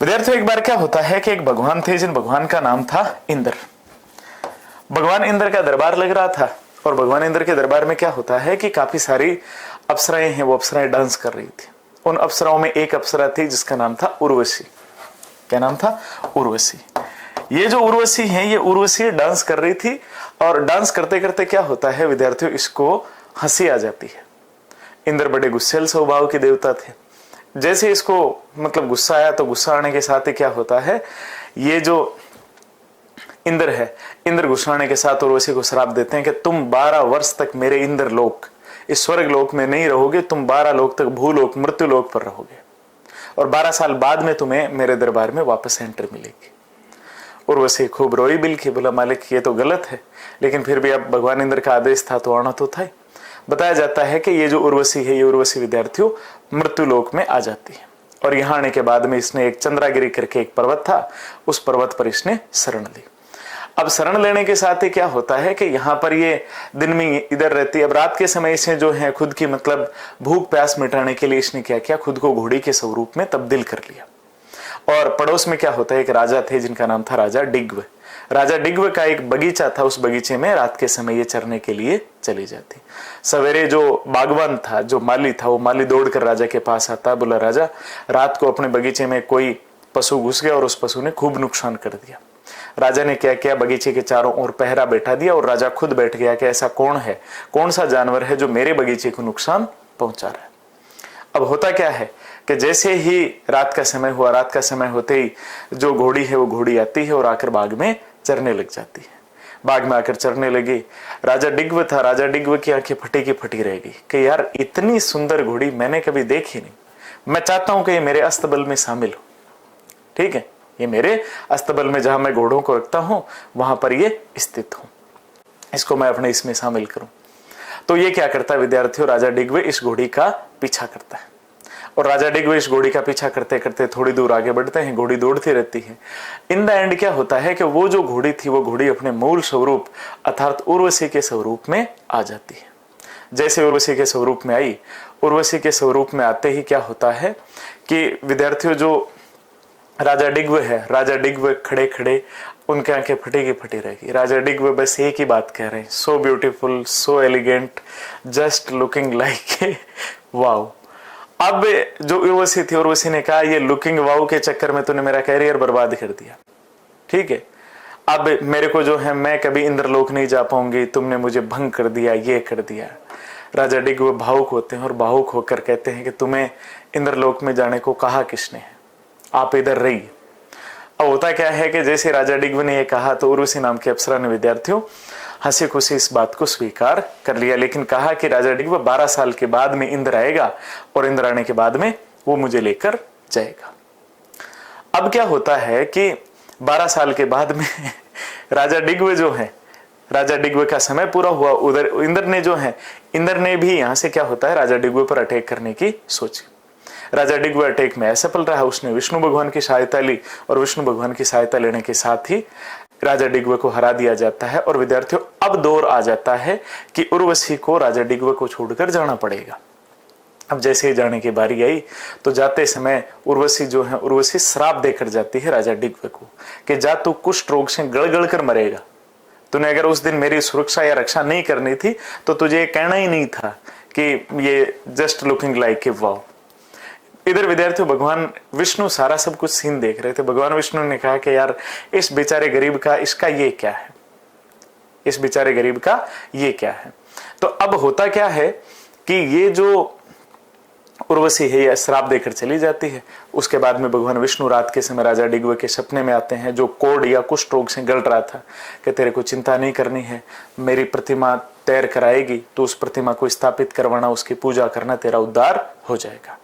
विद्यार्थियों, एक बार क्या होता है कि एक भगवान थे, जिन भगवान का नाम था इंद्र। भगवान इंद्र का दरबार लग रहा था और भगवान इंद्र के दरबार में क्या होता है कि काफी सारी अप्सराएं हैं, वो अप्सराएं डांस कर रही थी। उन अप्सराओं में एक अप्सरा थी जिसका नाम था उर्वशी। क्या नाम था? उर्वशी। ये जो उर्वशी है, ये उर्वशी डांस कर रही थी और डांस करते करते क्या होता है विद्यार्थियों, इसको हंसी आ जाती है। इंद्र बड़े गुस्सेल स्वभाव के देवता थे। जैसे इसको मतलब गुस्सा आया तो गुस्सा आने के साथ ही क्या होता है, ये जो इंद्र है, इंद्र गुस्सा आने के साथ उर्वशी को श्राप देते हैं कि तुम 12 वर्ष तक मेरे इंद्र लोक, इस स्वर्ग लोक में नहीं रहोगे, तुम 12 लोक तक भूलोक मृत्यु लोक पर रहोगे और 12 साल बाद में तुम्हें मेरे दरबार में वापस एंट्री मिलेगी। उर्वशी खूब रोई बिलखी, बोला मालिक ये तो गलत है, लेकिन फिर भी अब भगवान इंद्र का आदेश था तो आना तो था ही। बताया जाता है कि ये जो उर्वशी है, ये उर्वशी विद्यार्थियों मृत्यु लोक में आ जाती है और यहाँ आने के बाद में इसने एक चंद्रागिरी करके एक पर्वत था, उस पर्वत पर इसने शरण ली। अब शरण लेने के साथ ही क्या होता है कि यहाँ पर ये दिन में इधर रहती है। अब रात के समय इसे जो है खुद की मतलब भूख प्यास मिटाने के लिए इसने क्या किया, खुद को घोड़ी के स्वरूप में तब्दील कर लिया। और पड़ोस में क्या होता है, एक राजा थे जिनका नाम था राजा डिग्व। राजा डिग्व का एक बगीचा था, उस बगीचे में रात के समय ये चरने के लिए चली जाती। सवेरे जो बागवान था, जो माली था, वो माली दौड़कर राजा के पास आता, बोला राजा रात को अपने बगीचे में कोई पशु घुस गया और उस पशु ने खूब नुकसान कर दिया। राजा ने क्या किया, बगीचे के चारों ओर पहरा बैठा दिया और राजा खुद बैठ गया कि ऐसा कौन है, कौन सा जानवर है जो मेरे बगीचे को नुकसान पहुंचा रहा है। अब होता क्या है कि जैसे ही रात का समय हुआ, रात का समय होते ही जो घोड़ी है वो घोड़ी आती है और आकर बाग में चरने लग जाती है। बाग में आकर चरने लगी। राजा डिग्व था, राजा डिग्व की आंखें फटी की फटी रह गई कि यार इतनी सुंदर घोड़ी मैंने कभी देखी नहीं, मैं चाहता हूं कि ये मेरे अस्तबल में शामिल हो। ठीक है, ये मेरे अस्तबल में जहां मैं घोड़ों को रखता हूं वहां पर ये स्थित हो, इसको मैं अपने इसमें शामिल करूं। तो ये क्या करता है विद्यार्थियों, राजा डिग्व इस घोड़ी का पीछा करता है और राजा डिग्व इस घोड़ी का पीछा करते करते थोड़ी दूर आगे बढ़ते हैं, घोड़ी दौड़ती रहती है। इन द एंड क्या होता है कि वो जो घोड़ी थी, वो घोड़ी अपने मूल स्वरूप अर्थात उर्वशी के स्वरूप में आ जाती है। जैसे उर्वशी के स्वरूप में आई, उर्वशी के स्वरूप में आते ही क्या होता है कि विद्यार्थियों जो राजा डिग्व है, राजा डिग्व खड़े खड़े उनके आंखें फटी की फटी रहेगी। राजा डिग्व बस एक ही बात कह रहे हैं, so beautiful, so elegant, just looking like wow. अब जो उर्वशी थी, उर्वशी ने कहा ये लुकिंग वाओ के चक्कर में तूने मेरा कैरियर बर्बाद कर दिया। ठीक है, अब मेरे को जो है मैं कभी इंद्रलोक नहीं जा पाऊंगी, तुमने मुझे भंग कर दिया, ये कर दिया। राजा डिग्व भावुक होते हैं और भावुक होकर कहते हैं कि तुम्हें इंद्रलोक में जाने को कहा किसने है, आप इधर रहिए। अब होता क्या है कि जैसे राजा डिग्व ने ये कहा तो उर्वशी नाम के अप्सरा ने विद्यार्थियों हंसी खुशी इस बात को स्वीकार कर लिया, लेकिन कहा कि राजा डिग्व 12 साल के बाद में इंद्र आएगा और इंद्र आने के बाद में वो मुझे लेकर जाएगा। अब क्या होता है कि 12 साल के बाद में राजा डिग्व जो है, राजा डिग्व का समय पूरा हुआ, उधर इंद्र ने जो है, इंद्र ने भी यहां से क्या होता है राजा डिग्व पर अटैक करने की सोची। राजा डिग्व अटैक में असफल रहा, उसने विष्णु भगवान की सहायता ली और विष्णु भगवान की सहायता लेने के साथ ही राजा डिग्व को हरा दिया जाता है। और विद्यार्थियों अब दौर आ जाता है कि उर्वशी को राजा डिग्व को छोड़कर जाना पड़ेगा। अब जैसे ही जाने की बारी आई तो जाते समय उर्वशी जो है, उर्वशी श्राप देकर जाती है राजा डिग्व को कि जा तू कुष्ठ रोग से गड़गड़ कर मरेगा, तूने अगर उस दिन मेरी सुरक्षा या रक्षा नहीं करनी थी तो तुझे कहना ही नहीं था कि ये just looking like a wow. इधर विद्यार्थियों भगवान विष्णु सारा सब कुछ सीन देख रहे थे। भगवान विष्णु ने कहा कि यार इस बेचारे गरीब का इसका ये क्या है, इस बेचारे गरीब का ये क्या है। तो अब होता क्या है कि ये जो उर्वशी है ये श्राप देकर चली जाती है। उसके बाद में भगवान विष्णु रात के समय राजा डिग्व के सपने में आते हैं, जो कोढ़ या कुष्ठ रोग से गल रहा था, कि तेरे को चिंता नहीं करनी है, मेरी प्रतिमा तैयार कराएगी तो उस प्रतिमा को स्थापित करवाना, उसकी पूजा करना, तेरा उद्धार हो जाएगा।